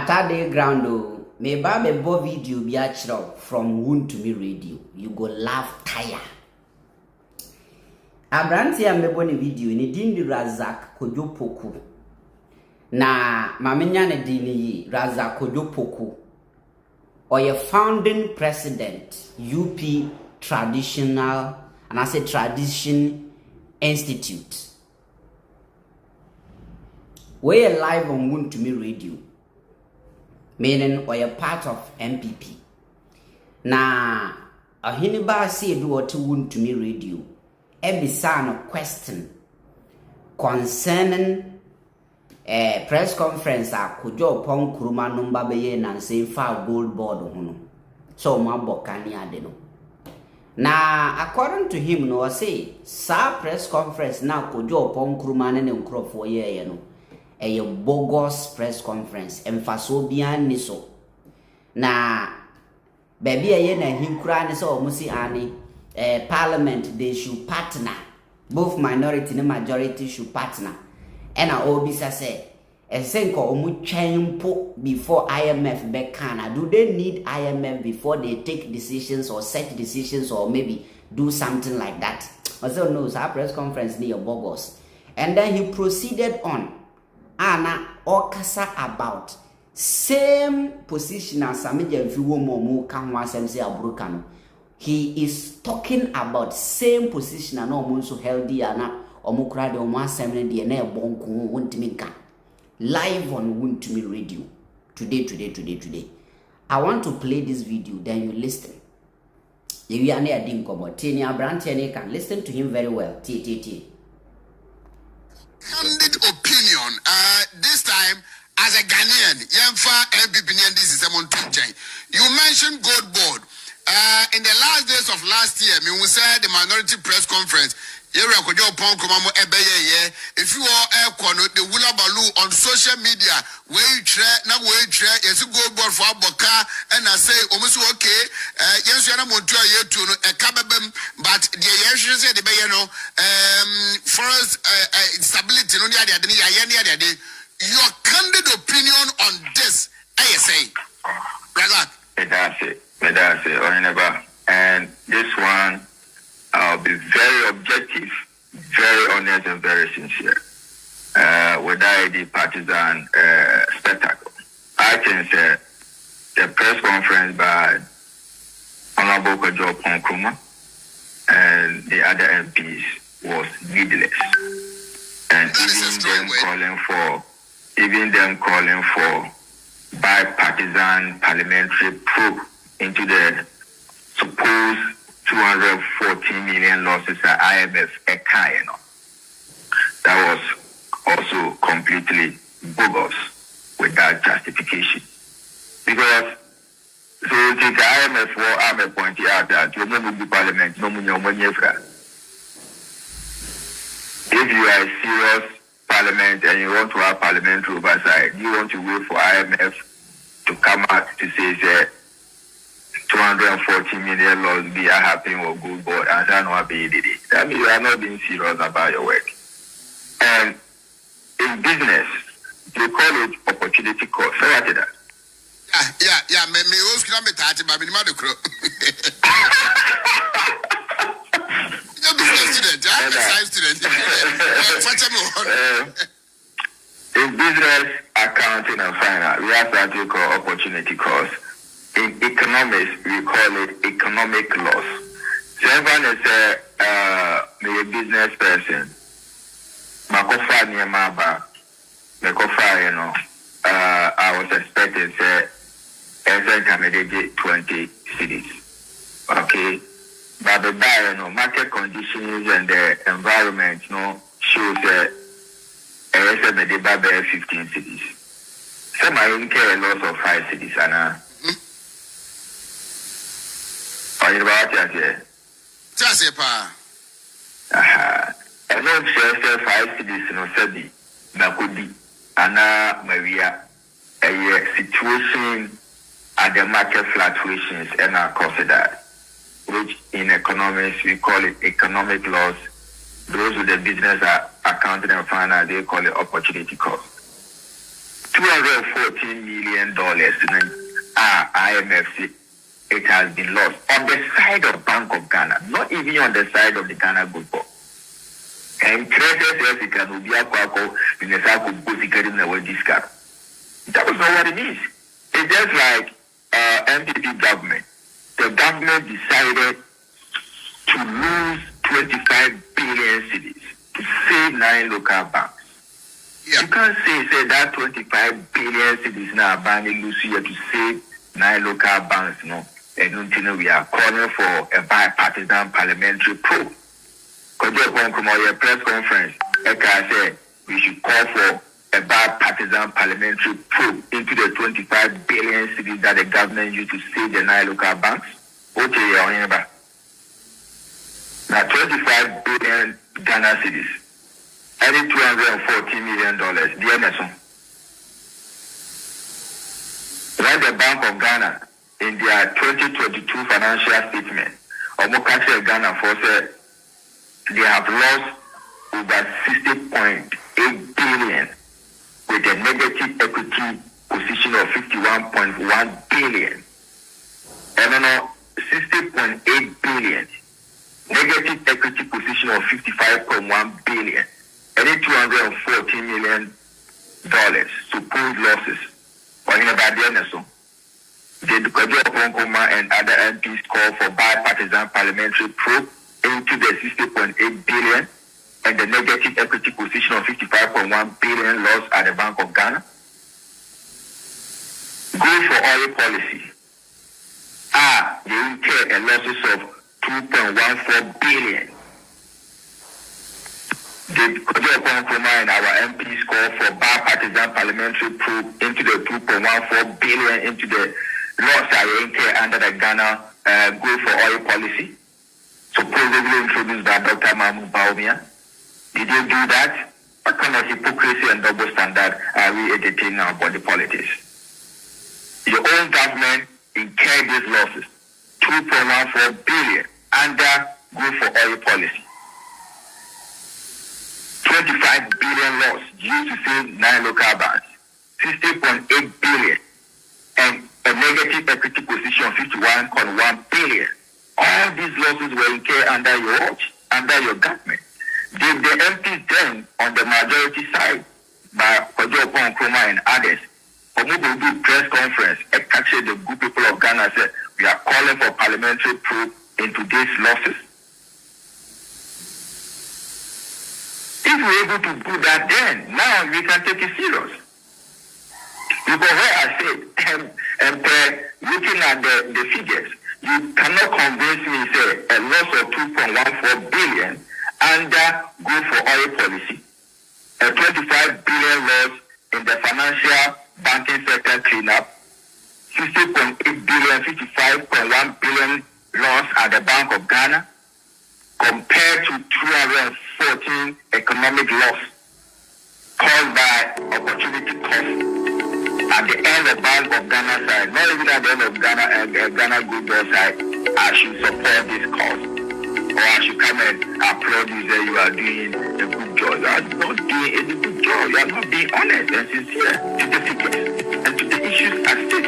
Matade ground me ba me bo video bi a from Wontumi Radio. You go laugh tire. Abranti a mebo ne video ni dindi Razak Kojo Poku. Na mamenya ne dini yi Razak Kojo Poku. Or your founding president UP Traditional and I say Tradition Institute. We're live on Wontumi Radio. Meaning or you're part of NPP. Na ahiniba say do what Wontumi Radio. Every son of question concerning press conference at Kojo Oppong Nkrumah number beye and say file GOLDBOD hono. So ma bokani adeno. Na according to him no say sa press conference na Kojo Oppong Nkrumah ne Nkrofo ye no. A bogus press conference emfaso bian ni so na baby aye na hinkura ni so omusi ani parliament they should partner, both minority and majority should partner. And I obisa say esenko omu twenpo before IMF bekana. Do they need IMF before they take decisions or set decisions or maybe do something like that? I said no, our press conference near bogus. And then he proceeded on Anna Okasa about same position as Samija Viwomo Kanwa Semse Abrukano. He is talking about same position and almost so healthy and Omukra de Oma Semene DNA Bonku Wontumi live on Wontumi Radio. Today. I want to play this video, then you listen. If you are near Dinkomo, Tenia Brantiani can listen to him very well. T. Candid opinion. This time, as a Ghanaian, Yemfa NPP, this is a chain. You mentioned GOLDBOD. In the last days of last year, we said the minority press conference. If you are the Wula Balu on social media, where you try, now where you try, yes, GOLDBOD for Aboka, and I say, almost okay, yes, you are not to a cabin, but the yes, said the Bayano, forest stability, no, your candid opinion on this, ASA, Razak. And this one, I'll be very objective, very honest, and very sincere. Without the partisan spectacle. I think the press conference by Honorable Kojo Oppong Nkrumah and the other MPs was needless. And even them calling for bipartisan parliamentary probe into the supposed 214 million losses at IMF that was also completely bogus without justification. Because so the IMF will point out that you will be parliament, no money. If you are a serious parliament and you want to have parliamentary oversight, you want to wait for IMF to come out to say that 240 million laws be happening or GOLDBOD and I know how be did it. That means you are not being serious about your work. And in business, they call it opportunity cost. So what is that? Yeah. Me always come to that, but I'm not a crow. You're a business student, I'm a science student. In business, accounting, and finance, we have what we call opportunity cost. In economics, we call it economic loss. So everyone is a business person. Makofa Niamaba, Makofa, I was expecting every candidate 20 cities. Okay. But the market conditions and the environment, shows that there 15 cities. Some are in care a loss of 5 cities, and just a pa. And then 5 cities, Sabi, Nakudi, Anna Maria, a situation at the market fluctuations, and I consider, which in economics we call it economic loss. Those with the business are accounting and finance, they call it opportunity cost. $214 million. IMF said it has been lost on the side of Bank of Ghana, not even on the side of the Ghana Good Board. And traders it can be a quaco in the South of Bosicarim never discard. That was not what it is. It's just like NPP government. The government decided to lose 25 billion cedis to save 9 local banks. Yeah. You can't say that 25 billion cedis now banning Lucia to save 9 local banks, no. And we are calling for a bipartisan parliamentary probe. Kojo Nkrumah press conference, Eka said we should call for a bipartisan parliamentary probe into the 25 billion cedis that the government used to save the 9 local banks. Okay, now 25 billion Ghana cedis, adding $214 million. The Emerson. When the Bank of Ghana in their 2022 financial statement, Omokache Ghana said they have lost over 60.8 billion with a negative equity position of 51.1 billion. And 60.8 billion. Negative equity position of 55.1 billion. Any $214 million supposed losses. The Oppong and other MPs call for bipartisan parliamentary probe into the 60.8 billion and the negative equity position of 55.1 billion loss at the Bank of Ghana. Go for oil policy. They incur a losses of 2.14 billion. The Kojo and our MPs call for bipartisan parliamentary probe into the 2.14 billion into the loss I incur under the Ghana go for oil policy, supposedly introduced by Dr. Mahmoud Baumia. Did they do that? What kind of hypocrisy and double standard are we entertaining now about the politics? Your own government incurred these losses, 2.14 billion under go for oil policy. 25 billion loss used to save 9 local banks, 60.8 billion, and a negative equity position of 51.1 billion. All these losses were incurred under your watch, under your government. Did the MPs then, on the majority side, by Kojo, Oppong, Nkrumah and others, Omobo do press conference, actually the good people of Ghana said, we are calling for parliamentary probe into these losses. If we're able to do that, then now we can take it serious. Because where I said, looking at the figures, you cannot convince me, say, a loss of 2.14 billion under go for oil policy, a 25 billion loss in the financial banking sector cleanup, 60.8 billion, 55.1 billion loss at the Bank of Ghana, compared to 214 economic loss caused by opportunity cost at the end of Bank of Ghana side, not even at the end of Ghana Good Board side. I should support this cause, or I should come and applaud you that you are doing a good job. You are not doing any good job. You are not being honest and sincere to the figures and to the issues at stake.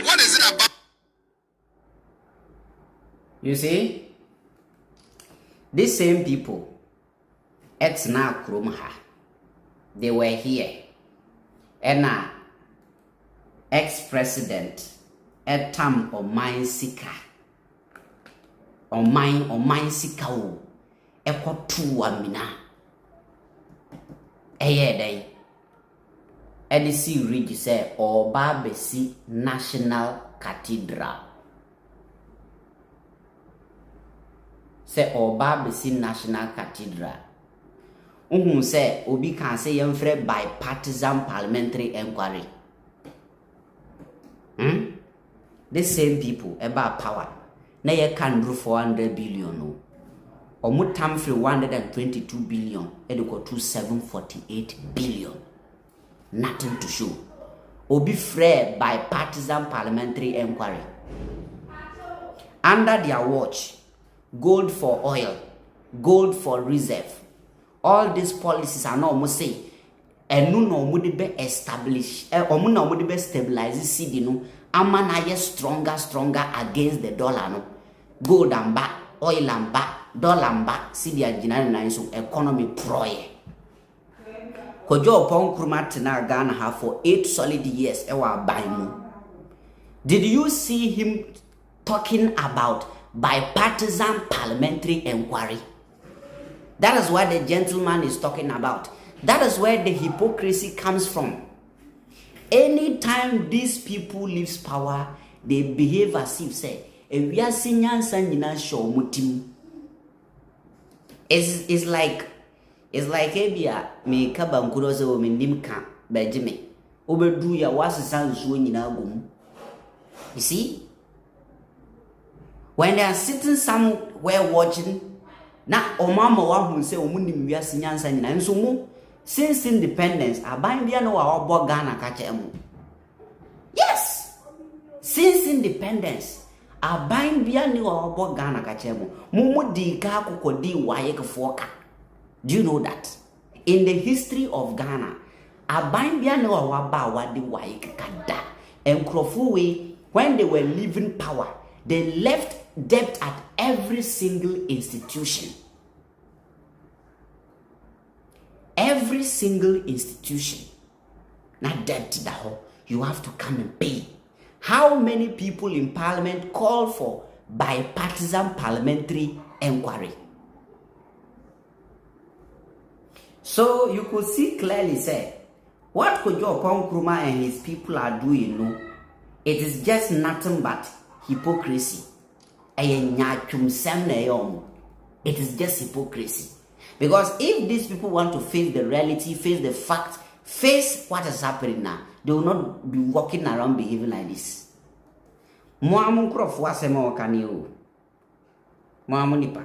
What is it about? You see, these same people, Nkrumah, they were here, and ex-president Etam Oman Sika, Oman Sika o, Ekotu Amina, day. EDC Ridge say Oba Besi National Cathedral. Say Oba Besi National Cathedral. Say Obi can say yemfre bipartisan parliamentary inquiry. The same people about power. Na ye can do 400 billion no. Omu tam free 122 billion. Ediko 2748 billion. Nothing to show. Obi free bipartisan parliamentary inquiry. Under their watch, gold for oil gold for reserve. All these policies are not almost say, and no would be established, or no would be stabilized. CD no, amana stronger against the dollar no. Gold and back, oil and back, dollar and back. CD and general so economy proye. Kojo Oppong Nkrumah tena Ghana have for 8 solid years. Ewa baimu. Did you see him talking about bipartisan parliamentary inquiry? That is what the gentleman is talking about. That is where the hypocrisy comes from. Anytime these people leave power, they behave as if say, "And we are senior sanina show mutim." It's like ebia me kabankuro se o mendim ka bejime. Obedu ya wasisan so nyina gum. You see? When they are sitting somewhere watching, na omama wa hu say omunim wiase nyansa nyina nso mu since independence aban bia no wa obo Ghana ka che mu. Yes, since independence aban bia ni wa obo Ghana ka che mu mu di ka akokodi waye kefo ka. Do you know that in the history of Ghana aban bia ni wa ba wa di waye ka da Nkrumah we when they were leaving power they left debt at every single institution. Every single institution. Not debt that you have to come and pay. How many people in parliament call for bipartisan parliamentary inquiry? So you could see clearly say what Kojo Oppong Nkrumah and his people are doing, no, it is just nothing but hypocrisy. It is just hypocrisy. Because if these people want to face the reality, face the fact, face what is happening now, they will not be walking around behaving like this. Moamun Nkrumah wasema wakani o. Moamunipa.